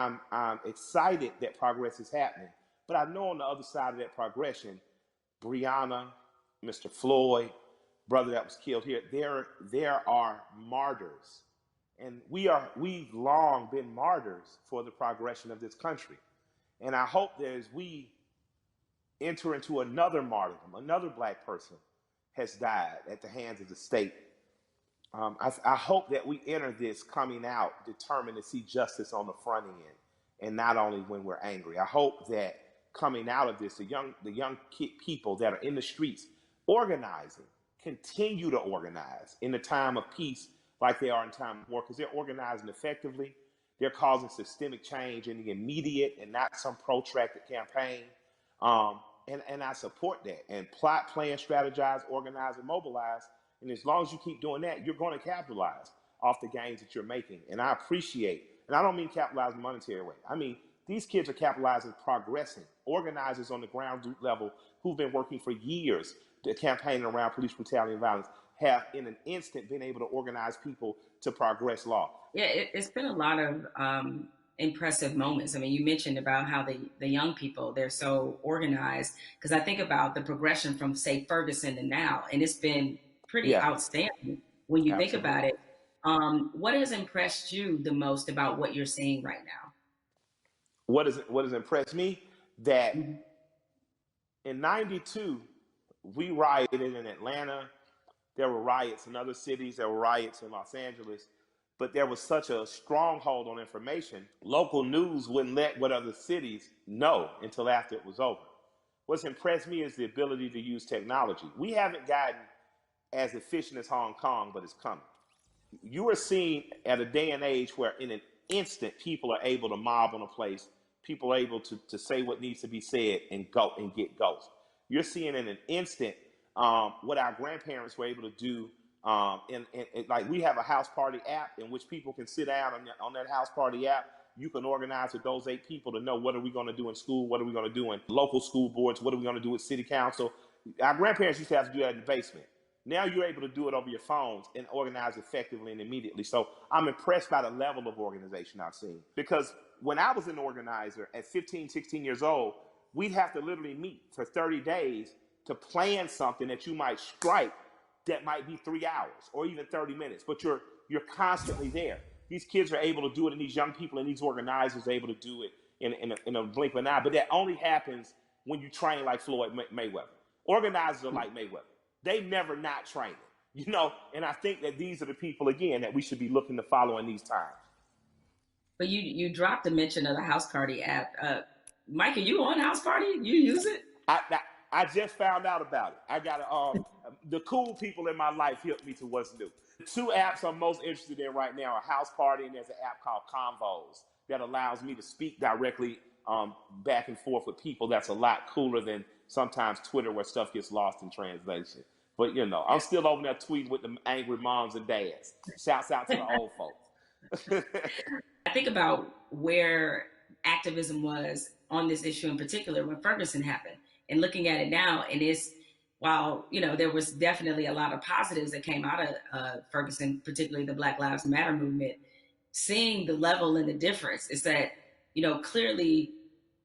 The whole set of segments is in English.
I'm excited that progress is happening. But I know on the other side of that progression, Breonna, Mr. Floyd, brother that was killed here, there are martyrs. And we've long been martyrs for the progression of this country. And I hope that as we enter into another martyrdom, another black person has died at the hands of the state. I hope that we enter this coming out determined to see justice on the front end and not only when we're angry. I hope that coming out of this, the young people that are in the streets organizing continue to organize in the time of peace like they are in time of war, because they're organizing effectively. They're causing systemic change in the immediate and not some protracted campaign. And I support that. And plot, plan, strategize, organize, and mobilize. And as long as you keep doing that, you're going to capitalize off the gains that you're making. And I appreciate, and I don't mean capitalize in a monetary way. I mean, these kids are capitalizing, progressing. Organizers on the ground level who've been working for years to campaign around police brutality and violence have in an instant been able to organize people to progress law. Yeah, it's been a lot of impressive moments. I mean, you mentioned about how the young people, they're so organized. Because I think about the progression from, say, Ferguson to now, and it's been pretty Yeah, outstanding when you think absolutely. about it. What has impressed you the most about what you're seeing right What has impressed me that now? in '92 we rioted in Atlanta. There were riots in other cities. There were riots in Los Angeles. But there was such a stronghold on information. Local news wouldn't let what other cities know until after it was over. What's impressed me is the ability to use technology. We haven't gotten as efficient as Hong Kong, but it's coming. You are seeing at a day and age where in an instant people are able to mob on a place, people are able to say what needs to be said and go and get ghosts. You're seeing in an instant what our grandparents were able to do. And like we have a house party app in which people can sit down on that house party app. You can organize with those 8 people to know what are we going to do in school, what are we going to do in local school boards, what are we going to do with city council. Our grandparents used to have to do that in the basement. Now you're able to do it over your phones and organize effectively and immediately. So I'm impressed by the level of organization I've seen. Because when I was an organizer at 15, 16 years old, we'd have to literally meet for 30 days to plan something that you might strike that might be 3 hours or even 30 minutes, but you're constantly there. These kids are able to do it, and these young people and these organizers are able to do it in a blink of an eye. But that only happens when you train like Floyd Mayweather. Organizers are like Mayweather. They never not training, and I think that these are the people, again, that we should be looking to follow in these times. But you dropped a mention of the House Party app. Mike, are you on House Party? You use it? I just found out about it. I got the cool people in my life helped me to what's new. The two apps I'm most interested in right now are House Party, and there's an app called Convos that allows me to speak directly back and forth with people. That's a lot cooler than sometimes Twitter where stuff gets lost in translation. But I'm still over there tweeting with the angry moms and dads. Shouts out to the old folks. I think about where activism was on this issue in particular when Ferguson happened, and looking at it now, and it's while there was definitely a lot of positives that came out of Ferguson, particularly the Black Lives Matter movement. Seeing the level and the difference is that clearly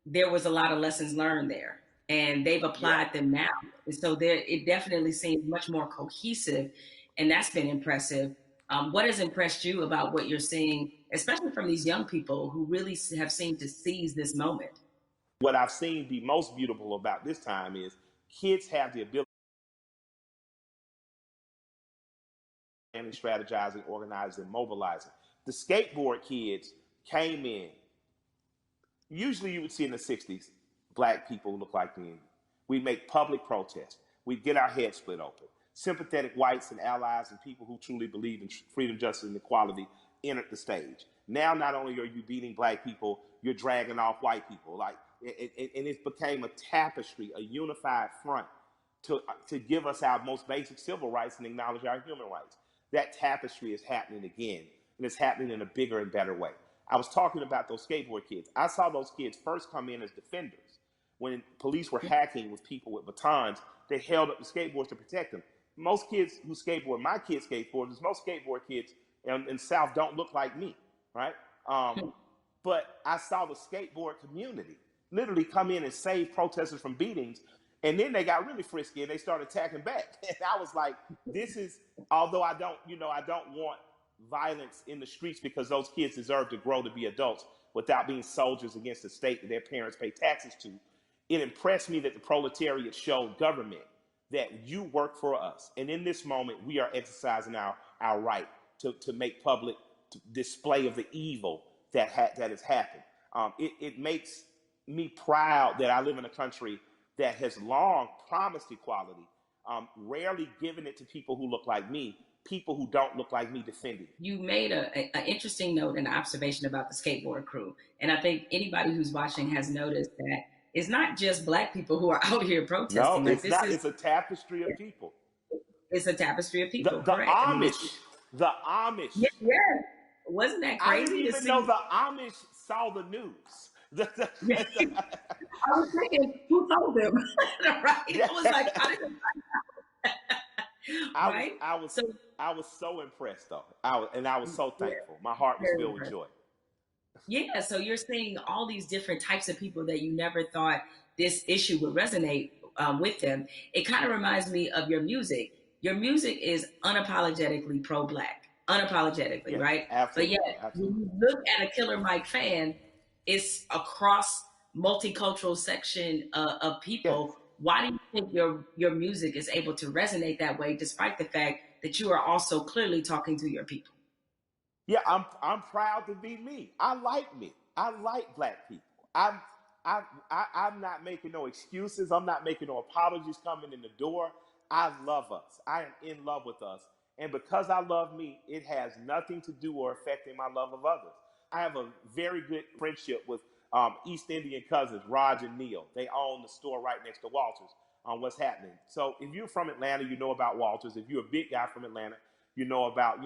there was a lot of lessons learned there, and they've Yeah. applied them now, and so there it definitely seems much more cohesive, and that's been impressive. What has impressed you about what you're seeing, especially from these young people who really have seemed to seize this moment? What I've seen be most beautiful about this time is kids have the ability and strategizing, organizing, mobilizing. The skateboard kids came in. Usually you would see in the 60s, black people look like me. We'd make public protests. We'd get our heads split open. Sympathetic whites and allies and people who truly believe in freedom, justice, and equality entered the stage. Now, not only are you beating black people, you're dragging off white people. And it became a tapestry, a unified front to give us our most basic civil rights and acknowledge our human rights. That tapestry is happening again, and it's happening in a bigger and better way. I was talking about those skateboard kids. I saw those kids first come in as defenders. When police were hacking with people with batons, they held up the skateboards to protect them. Most kids who skateboard, my kids skateboarders, most skateboard kids in the South don't look like me, right? Um, But I saw the skateboard community literally come in and save protesters from beatings. And then they got really frisky and they started attacking back. And I was like, this is, although I don't, I don't want violence in the streets because those kids deserve to grow to be adults without being soldiers against the state that their parents pay taxes to. It impressed me that the proletariat showed government that you work for us. And in this moment, we are exercising our right to make public display of the evil that has happened. It makes me proud that I live in a country that has long promised equality, rarely given it to people who look like me. People who don't look like me defend it. You made an interesting note and observation about the skateboard crew. And I think anybody who's watching has noticed that it's not just Black people who are out here No, protesting. Like it's this not. is, It's a tapestry of people. it's a tapestry of The, people, the correct? I mean, Amish, the yeah, Amish. yeah. Wasn't that I didn't crazy to even know see? the Amish saw the news. I was thinking, who told them? Right? Yeah. I was like, how did I was right? I was So I was so impressed though. I was so yeah, thankful. My heart was very filled with impressive. joy. Yeah, so you're seeing all these different types of people that you never thought this issue would resonate with them. It kind of reminds me of your music. Your music is unapologetically pro-black, unapologetically, Yes, right? But absolutely, yet, when absolutely. you look at a Killer Mike fan, it's across multicultural section of Yes. people. Why do you think your music is able to resonate that way, despite the fact that you are also clearly talking to your people? Yeah, I'm proud to be me. I like me. I like black people. I'm not making no excuses. I'm not making no apologies coming in the door. I love us. I am in love with us. And because I love me, it has nothing to do or affecting my love of others. I have a very good friendship with East Indian cousins, Raj and Neil. They own the store right next to Walters on what's happening. So if you're from Atlanta, you know about Walters. If you're a big guy from Atlanta, you know about,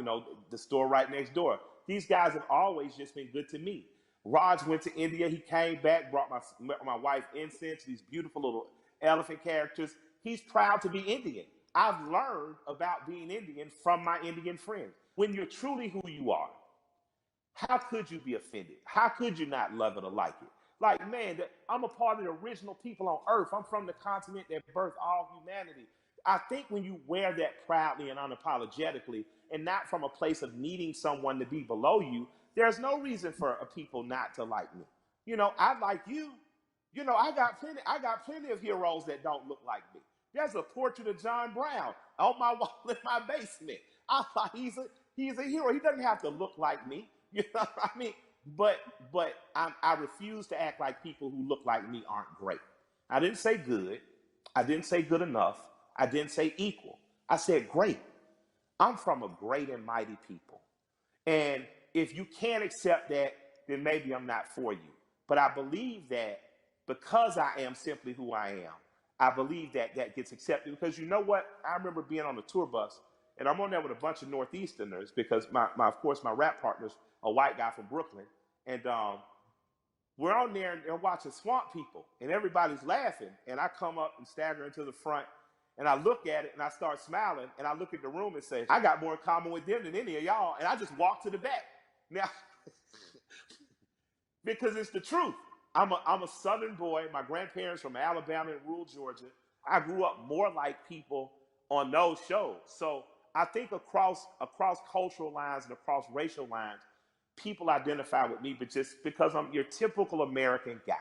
the store right next door. These guys have always just been good to me. Raj went to India. He came back, brought my wife incense, these beautiful little elephant characters. He's proud to be Indian. I've learned about being Indian from my Indian friends. When you're truly who you are, how could you be offended? How could you not love it or like it? Like, man, I'm a part of the original people on earth. I'm from the continent that birthed all humanity. I think when you wear that proudly and unapologetically, and not from a place of needing someone to be below you, there's no reason for a people not to like me. I like you. I got plenty of heroes that don't look like me. There's a portrait of John Brown on my wall in my basement. I thought he's a hero. He doesn't have to look like me. You know what I mean? But I refuse to act like people who look like me aren't great. I didn't say good. I didn't say good enough. I didn't say equal. I said great. I'm from a great and mighty people. And if you can't accept that, then maybe I'm not for you. But I believe that because I am simply who I am, I believe that that gets accepted. Because you know what? I remember being on a tour bus, and I'm on there with a bunch of Northeasterners because of course, my rap partner's a white guy from Brooklyn. And we're on there and they're watching Swamp People, and everybody's laughing. And I come up and stagger into the front, and I look at it and I start smiling, and I look at the room and say, I got more in common with them than any of y'all. And I just walk to the back. Now, because it's the truth. I'm a Southern boy. My grandparents from Alabama and rural Georgia. I grew up more like people on those shows. So I think across cultural lines and across racial lines, people identify with me, but just because I'm your typical American guy.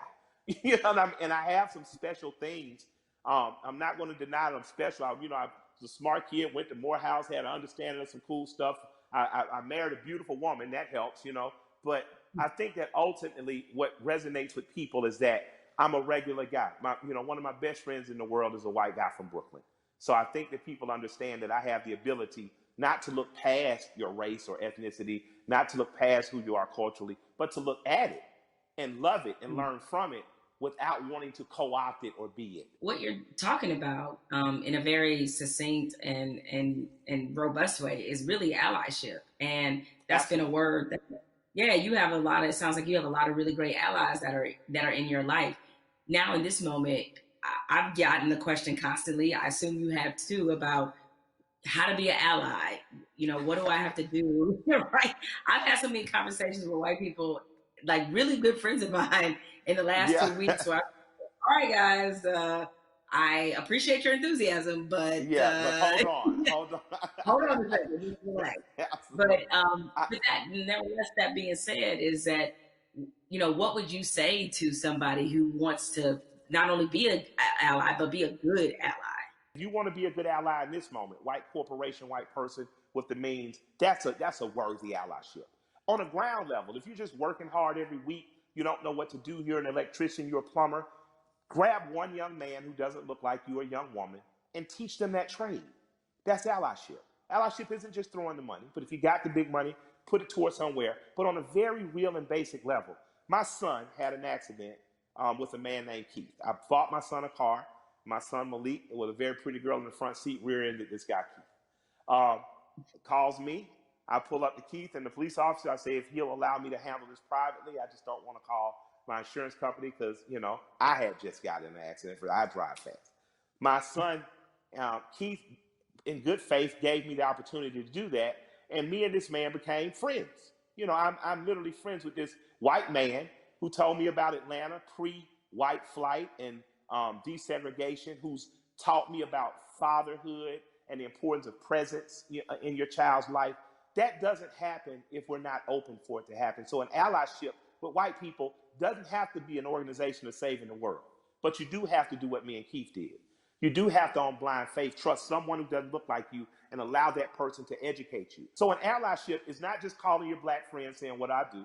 And I have some special things. I'm not going to deny that I'm special. I was a smart kid, went to Morehouse, had an understanding of some cool stuff. I married a beautiful woman, that helps. But I think that ultimately what resonates with people is that I'm a regular guy. One of my best friends in the world is a white guy from Brooklyn. So I think that people understand that I have the ability not to look past your race or ethnicity, not to look past who you are culturally, but to look at it and love it and learn from it without wanting to co-opt it or be it. What you're talking about in a very succinct and robust way is really allyship, and that's been a Absolutely. word that, yeah, you have a lot of, it sounds like you have a lot of really great allies that are in your life now. In this moment, I've gotten the question constantly, I assume you have too, about how to be an ally. What do I have to do? Right? I've had so many conversations with white people like really good friends of mine in the last Yeah. 2 weeks. Where all right, guys, I appreciate your enthusiasm, but Yeah, but hold on. hold on a second, just relax. But Absolutely. I, with that, nevertheless, that being said, is that what would you say to somebody who wants to not only be an ally but be a good ally? if you want to be a good ally in this moment, white corporation, white person with the means, that's a worthy allyship. On a ground level, if you're just working hard every week, you don't know what to do. You're an electrician, you're a plumber. Grab one young man who doesn't look like you, a young woman, and teach them that trade. That's allyship. Allyship isn't just throwing the money, but if you got the big money, put it towards somewhere. But on a very real and basic level, my son had an accident with a man named Keith. I bought my son a car. My son Malik, with a very pretty girl in the front seat, rear-ended this guy Keith. Um, Calls me. I pull up to Keith and the police officer. I say if he'll allow me to handle this privately, I just don't want to call my insurance company because I had just got in an accident. I drive fast. My son Keith, in good faith, gave me the opportunity to do that, and me and this man became friends. I'm literally friends with this white man who told me about Atlanta pre-white flight and desegregation, who's taught me about fatherhood and the importance of presence in your child's life. That doesn't happen if we're not open for it to happen. So an allyship with white people doesn't have to be an organization of saving the world. But you do have to do what me and Keith did. You do have to, on blind faith, trust someone who doesn't look like you and allow that person to educate you. So an allyship is not just calling your black friend saying what I do.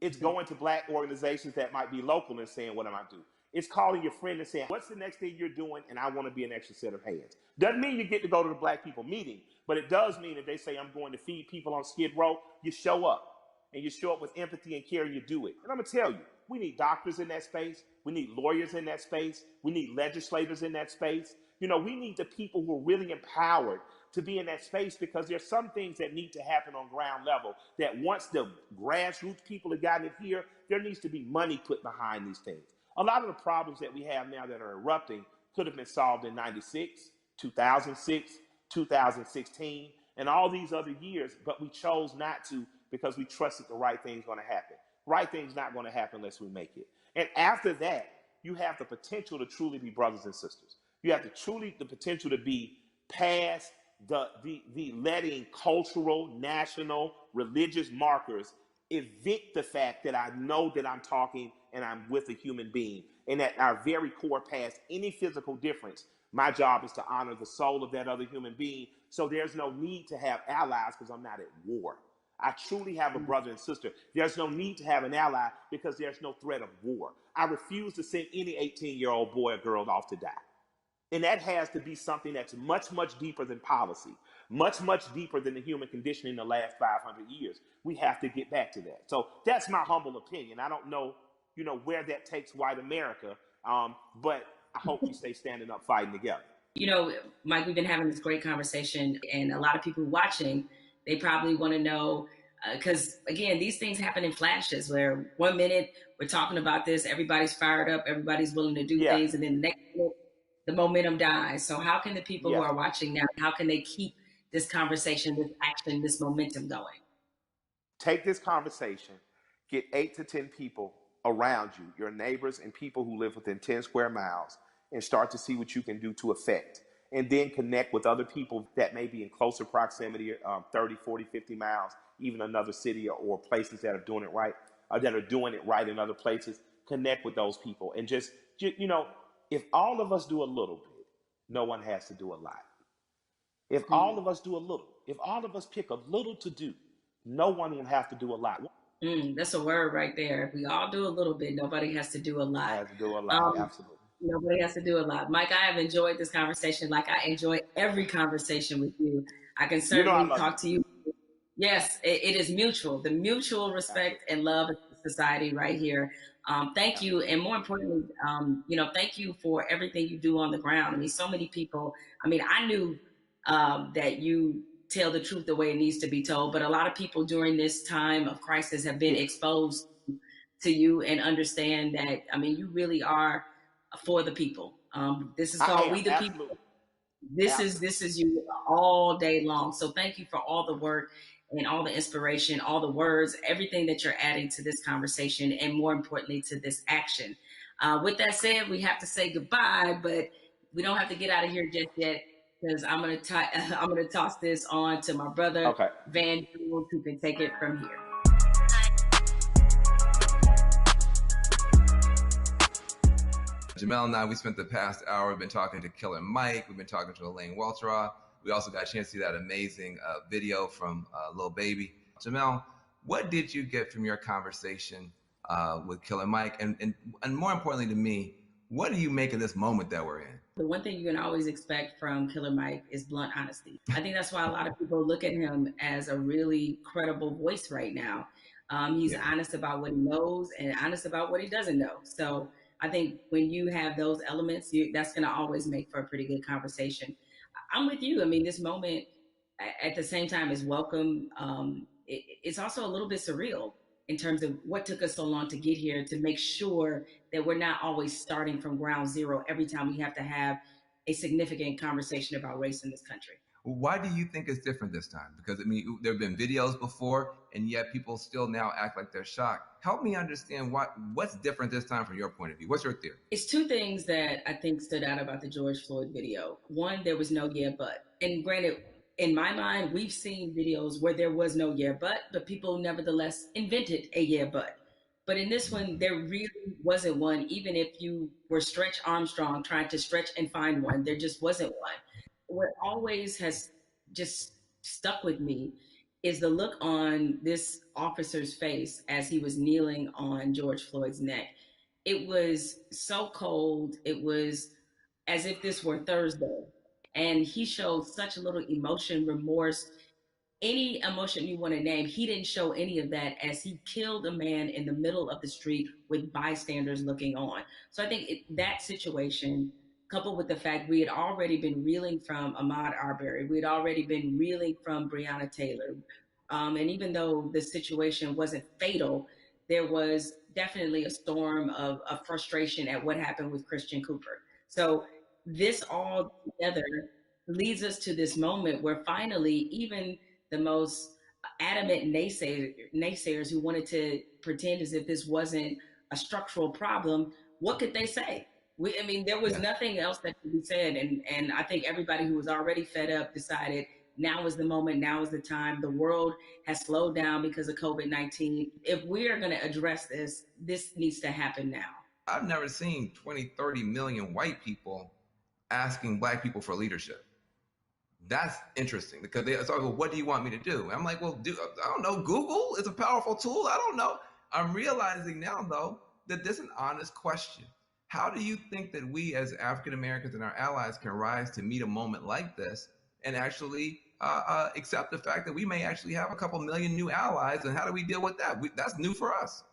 It's going to black organizations that might be local and saying, what am I do? It's calling your friend and saying, what's the next thing you're doing? And I want to be an extra set of hands. Doesn't mean you get to go to the black people meeting, but it does mean that they say, I'm going to feed people on Skid Row. You show up, and you show up with empathy and care, and you do it. And I'm going to tell you, we need doctors in that space. We need lawyers in that space. We need legislators in that space. We need the people who are really empowered to be in that space, because there's some things that need to happen on ground level that once the grassroots people have gotten it here, there needs to be money put behind these things. A lot of the problems that we have now that are erupting could have been solved in 96, 2006, 2016, and all these other years, but we chose not to because we trusted the right thing's going to happen. Right thing's not going to happen unless we make it. And after that, you have the potential to truly be brothers and sisters. You have the potential to be past the letting cultural, national, religious markers evict the fact that I know that I'm talking and I'm with a human being, and at our very core, past any physical difference, my job is to honor the soul of that other human being. So there's no need to have allies because I'm not at war. I truly have a brother and sister. There's no need to have an ally because there's no threat of war. I refuse to send any 18-year-old boy or girl off to die. And that has to be something that's much, much deeper than policy, much, much deeper than the human condition in the last 500 years. We have to get back to that. So that's my humble opinion. I don't know, where that takes white America, but I hope we stay standing up, fighting together. Mike, we've been having this great conversation, and a lot of people watching, they probably want to know, because again, these things happen in flashes where 1 minute we're talking about this, everybody's fired up, everybody's willing to do Yeah, things, and then the next minute, the momentum dies. So how can the people who yeah. are watching now, how can they keep this conversation, this action, this momentum going? Take this conversation, get 8 to 10 people around you, your neighbors and people who live within 10 square miles, and start to see what you can do to affect. And then connect with other people that may be in closer proximity, 30, 40, 50 miles, even another city or places that are doing it right, that are doing it right in other places. Connect with those people and just, if all of us do a little bit, no one has to do a lot. If all of us do a little, if all of us pick a little to do, no one will have to do a lot. That's a word right there. If we all do a little bit, nobody has to do a lot. Has to do a lot, Um, absolutely. Nobody has to do a lot. Mike, I have enjoyed this conversation like I enjoy every conversation with you. I can I certainly love you. talk to you. Yes, it is mutual. The mutual Absolutely. respect and love of society right here. Thank you, Absolutely. and more importantly, thank you for everything you do on the ground. I mean, so many people. I mean, I knew that you tell the truth the way it needs to be told, but a lot of people during this time of crisis have been Yeah, exposed to you and understand that. I mean, you really are for the people. This is I called am. We the People. Absolutely. This is Absolutely. this is you all day long. So thank you for all the work and all the inspiration, all the words, everything that you're adding to this conversation, and more importantly, to this action. With that said, we have to say goodbye, but we don't have to get out of here just yet because I'm gonna toss this on to my brother Okay. Van Jules, who can take it from here. Jamel and I, we spent the past hour, we've been talking to Killer Mike, we've been talking to Elaine Welteroth. We also got a chance to see that amazing video from Lil Baby. Jamel, what did you get from your conversation with Killer Mike? And more importantly to me, what do you make of this moment that we're in? The one thing you can always expect from Killer Mike is blunt honesty. I think that's why a lot of people look at him as a really credible voice right now. He's honest about what he knows and honest about what he doesn't know. So I think when you have those elements, that's going to always make for a pretty good conversation. I'm with you. I mean, this moment at the same time is welcome. It's also a little bit surreal in terms of what took us so long to get here, to make sure that we're not always starting from ground zero every time we have to have a significant conversation about race in this country. Why do you think it's different this time? Because I mean, there have been videos before, and yet people still now act like they're shocked. Help me understand what's different this time from your point of view. What's your theory? It's two things that I think stood out about the George Floyd video. One, there was no yeah, but. And granted, in my mind, we've seen videos where there was no yeah, but people nevertheless invented a yeah, but. But in this one, there really wasn't one, even if you were Stretch Armstrong trying to stretch and find one, there just wasn't one. What always has just stuck with me is the look on this officer's face as he was kneeling on George Floyd's neck. It was so cold. It was as if this were Thursday. And he showed such little emotion, remorse, any emotion you want to name. He didn't show any of that as he killed a man in the middle of the street with bystanders looking on. So I think that situation, coupled with the fact we had already been reeling from Ahmaud Arbery, we had already been reeling from Breonna Taylor. And even though the situation wasn't fatal, there was definitely a storm of frustration at what happened with Christian Cooper. So this all together leads us to this moment where finally, even the most adamant naysayers who wanted to pretend as if this wasn't a structural problem, what could they say? I mean, there was nothing else that could be said. And I think everybody who was already fed up decided now is the moment, now is the time. The world has slowed down because of COVID-19. If we are going to address this, this needs to happen now. I've never seen 20, 30 million white people asking black people for leadership. That's interesting because they start, well, what do you want me to do? I'm like, well, I don't know. Google is a powerful tool. I don't know. I'm realizing now, though, that this is an honest question. How do you think that we as African Americans and our allies can rise to meet a moment like this and actually accept the fact that we may actually have a couple million new allies? And how do we deal with that? That's new for us.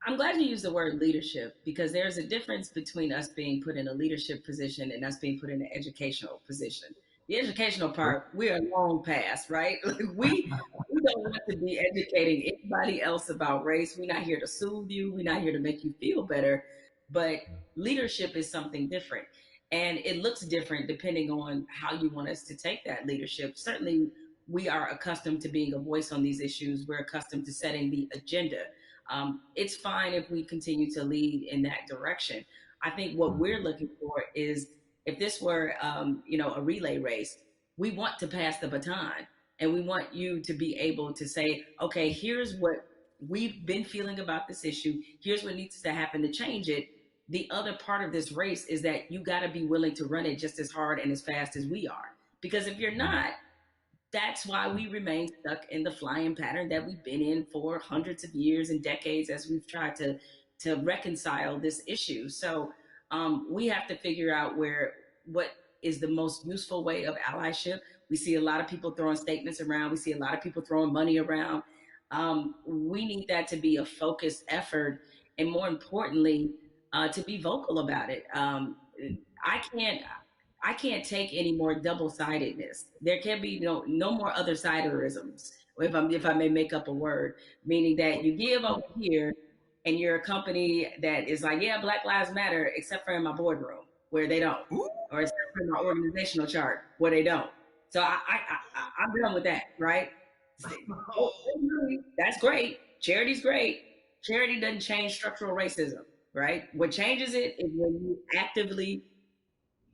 I'm glad you used the word leadership because there's a difference between us being put in a leadership position and us being put in an educational position. The educational part, we are long past, right? Like we don't want to be educating anybody else about race. We're not here to soothe you. We're not here to make you feel better. But leadership is something different. And it looks different depending on how you want us to take that leadership. Certainly, we are accustomed to being a voice on these issues. We're accustomed to setting the agenda. It's fine if we continue to lead in that direction. I think what we're looking for is if this were, a relay race, we want to pass the baton and we want you to be able to say, okay, here's what we've been feeling about this issue. Here's what needs to happen to change it. The other part of this race is that you got to be willing to run it just as hard and as fast as we are. Because if you're not, that's why we remain stuck in the flying pattern that we've been in for hundreds of years and decades as we've tried to reconcile this issue. So we have to figure out what is the most useful way of allyship. We see a lot of people throwing statements around. We see a lot of people throwing money around. We need that to be a focused effort, and more importantly, to be vocal about it. I can't take any more double-sidedness. There can be no more other-siderisms, if I may make up a word, meaning that you give over here and you're a company that is like, yeah, Black Lives Matter, except for in my boardroom where they don't, or except for my organizational chart where they don't. So I'm done with that, right? Oh, that's great. Charity's great. Charity doesn't change structural racism, right? What changes it is when you actively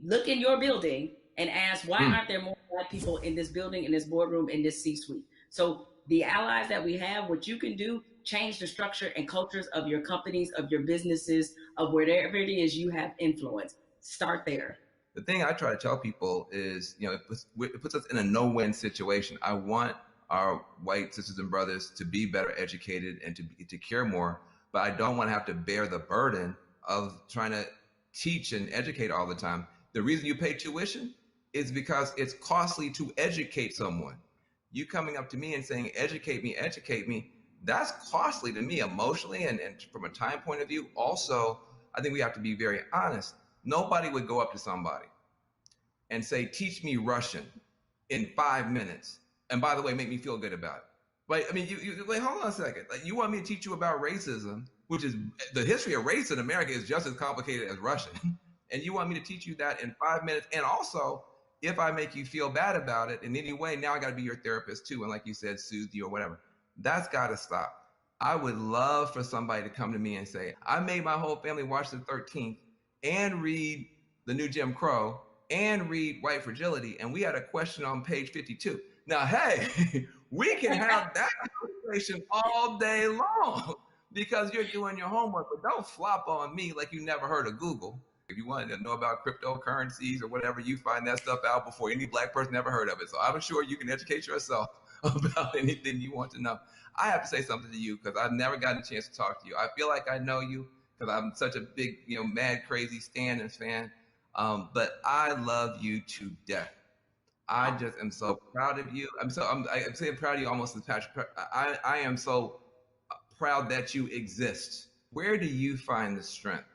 look in your building and ask, why Mm. aren't there more Black people in this building, in this boardroom, in this C-suite? So the allies that we have, what you can do, change the structure and cultures of your companies, of your businesses, of wherever it is you have influence. Start there. The thing I try to tell people is, it puts us in a no-win situation. I want our white sisters and brothers to be better educated and to care more, but I don't want to have to bear the burden of trying to teach and educate all the time. The reason you pay tuition is because it's costly to educate someone. You coming up to me and saying, educate me, that's costly to me emotionally and from a time point of view. Also, I think we have to be very honest. Nobody would go up to somebody and say, teach me Russian in 5 minutes. And by the way, make me feel good about it. Like, I mean, you wait, hold on a second. Like, you want me to teach you about racism, which is the history of race in America is just as complicated as Russian. And you want me to teach you that in 5 minutes. And also, if I make you feel bad about it in any way, now I got to be your therapist too. And like you said, soothe you or whatever. That's got to stop. I would love for somebody to come to me and say, I made my whole family watch the 13th and read the new Jim Crow and read White Fragility. And we had a question on page 52. Now, hey, we can have that conversation all day long because you're doing your homework, but don't flop on me like you never heard of Google. If you want to know about cryptocurrencies or whatever, you find that stuff out before any Black person ever heard of it. So I'm sure you can educate yourself about anything you want to know. I have to say something to you because I've never gotten a chance to talk to you. I feel like I know you because I'm such a big, mad, crazy Stan and fan. But I love you to death. I just am so proud of you. I'm saying proud of you almost as Patrick. I am so proud that you exist. Where do you find the strength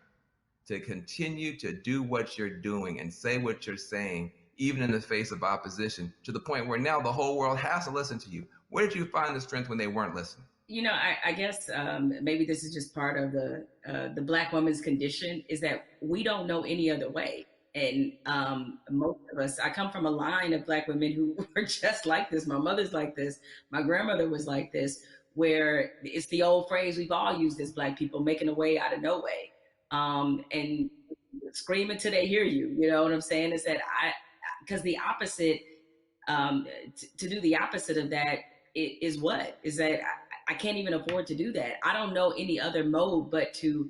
to continue to do what you're doing and say what you're saying, even in the face of opposition, to the point where now the whole world has to listen to you? Where did you find the strength when they weren't listening? I guess maybe this is just part of the Black woman's condition is that we don't know any other way. And most of us, I come from a line of Black women who were just like this. My mother's like this. My grandmother was like this, where it's the old phrase we've all used as Black people, making a way out of no way. And scream until they hear you. You know what I'm saying? Is that because the opposite, to do the opposite of that is what? Is that I can't even afford to do that. I don't know any other mode but to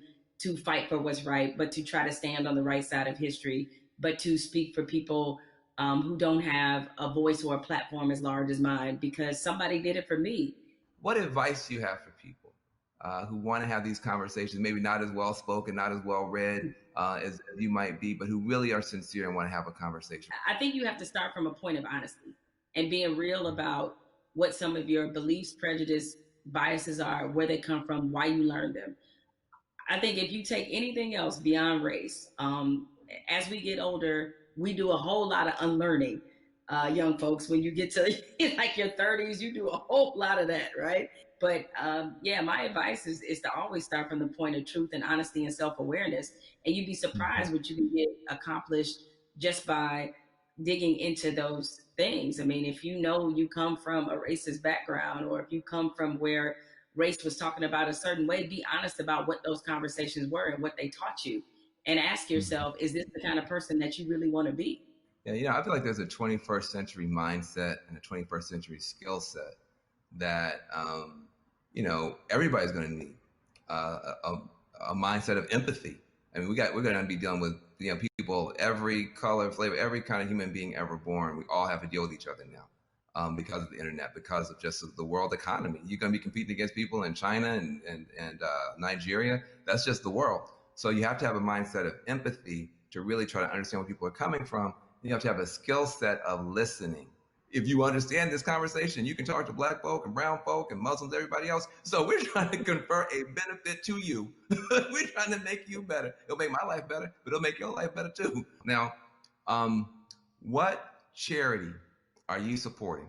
fight for what's right, but to try to stand on the right side of history, but to speak for people who don't have a voice or a platform as large as mine because somebody did it for me. What advice do you have for people who want to have these conversations, maybe not as well spoken, not as well read as you might be, but who really are sincere and want to have a conversation? I think you have to start from a point of honesty and being real about what some of your beliefs, prejudice, biases are, where they come from, why you learned them. I think if you take anything else beyond race, as we get older, we do a whole lot of unlearning. Young folks, when you get to like your 30s, you do a whole lot of that, right? But yeah, my advice is to always start from the point of truth and honesty and self-awareness. And you'd be surprised what you can get accomplished just by digging into those things. I mean, if you know you come from a racist background or if you come from where race was talking about a certain way, be honest about what those conversations were and what they taught you. And ask yourself, is this the kind of person that you really want to be? Yeah, I feel like there's a 21st century mindset and a 21st century skill set that, everybody's going to need a mindset of empathy. I mean, we're going to be dealing with, people, every color, flavor, every kind of human being ever born. We all have to deal with each other now because of the internet, because of just the world economy. You're going to be competing against people in China and Nigeria. That's just the world. So you have to have a mindset of empathy to really try to understand where people are coming from. You have to have a skill set of listening. If you understand this conversation, you can talk to Black folk and brown folk and Muslims, everybody else. So we're trying to confer a benefit to you. We're trying to make you better. It'll make my life better, but it'll make your life better too. Now, what charity are you supporting?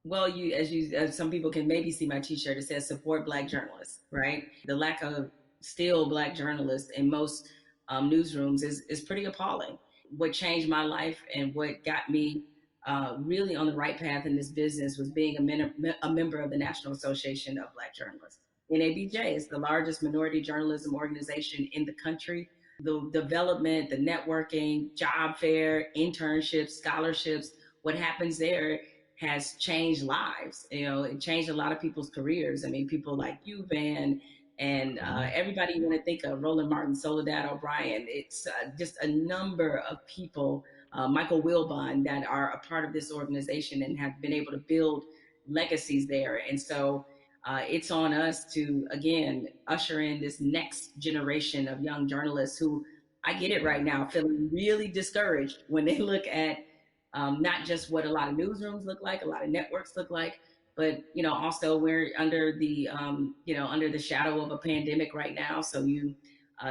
Well, as some people can maybe see my T-shirt, it says "Support Black Journalists." Right? The lack of still Black journalists in most newsrooms is pretty appalling. What changed my life and what got me really on the right path in this business was being a member of the National Association of Black Journalists. NABJ is the largest minority journalism organization in the country. The development, the networking, job fair, internships, scholarships, what happens there has changed lives. You know, it changed a lot of people's careers. I mean, people like you, Van, and everybody you want to think of, Roland Martin, Soledad O'Brien. It's just a number of people, Michael Wilbon, that are a part of this organization and have been able to build legacies there. And so it's on us to, again, usher in this next generation of young journalists who, I get it right now, feeling really discouraged when they look at not just what a lot of newsrooms look like, a lot of networks look like, but also we're under the under the shadow of a pandemic right now. So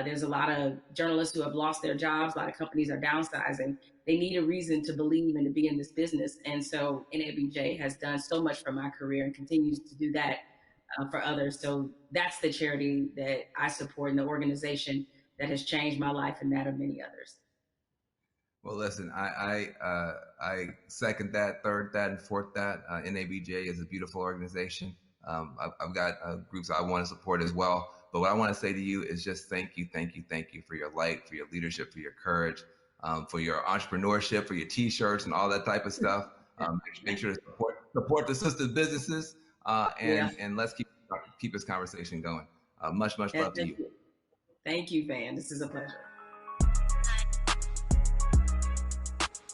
there's a lot of journalists who have lost their jobs. A lot of companies are downsizing. They need a reason to believe and to be in this business. And so NABJ has done so much for my career and continues to do that for others. So that's the charity that I support and the organization that has changed my life and that of many others. Well, listen, I second that, third that, and fourth that. NABJ is a beautiful organization. I've got groups I want to support as well. But what I want to say to you is just thank you for your light, for your leadership, for your courage, for your entrepreneurship, for your T-shirts and all that type of stuff. Make sure to support the sister businesses, and let's keep this conversation going. Much love to you. Thank you, Van. This is a pleasure.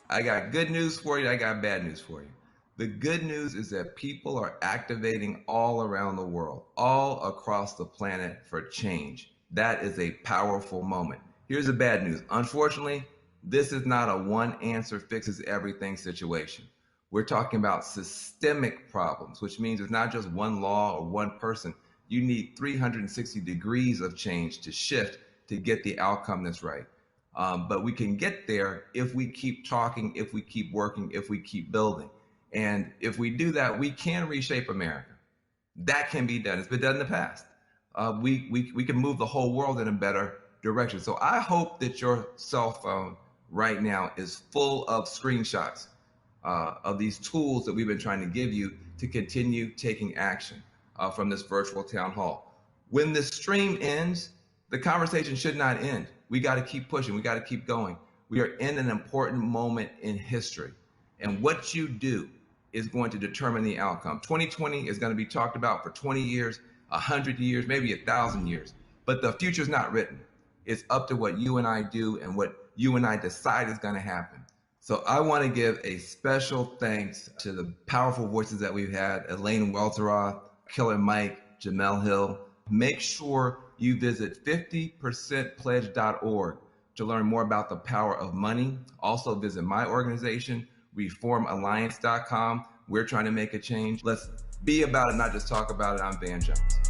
I got good news for you. I got bad news for you. The good news is that people are activating all around the world, all across the planet for change. That is a powerful moment. Here's the bad news. Unfortunately, this is not a one answer fixes everything situation. We're talking about systemic problems, which means it's not just one law or one person. You need 360 degrees of change to shift to get the outcome that's right. But we can get there if we keep talking, if we keep working, if we keep building. And if we do that, we can reshape America. That can be done. It's been done in the past. We can move the whole world in a better direction. So I hope that your cell phone right now is full of screenshots of these tools that we've been trying to give you to continue taking action from this virtual town hall. When the stream ends, the conversation should not end. We got to keep pushing. We got to keep going. We are in an important moment in history. And what you do is going to determine the outcome. 2020 is going to be talked about for 20 years, 100 years, maybe 1,000 years. But the future's not written. It's up to what you and I do and what you and I decide is going to happen. So I want to give a special thanks to the powerful voices that we've had, Elaine Welteroth, Killer Mike, Jamel Hill. Make sure you visit 50percentpledge.org to learn more about the power of money. Also visit my organization, reformalliance.com. We're trying to make a change. Let's be about it, not just talk about it. I'm Van Jones.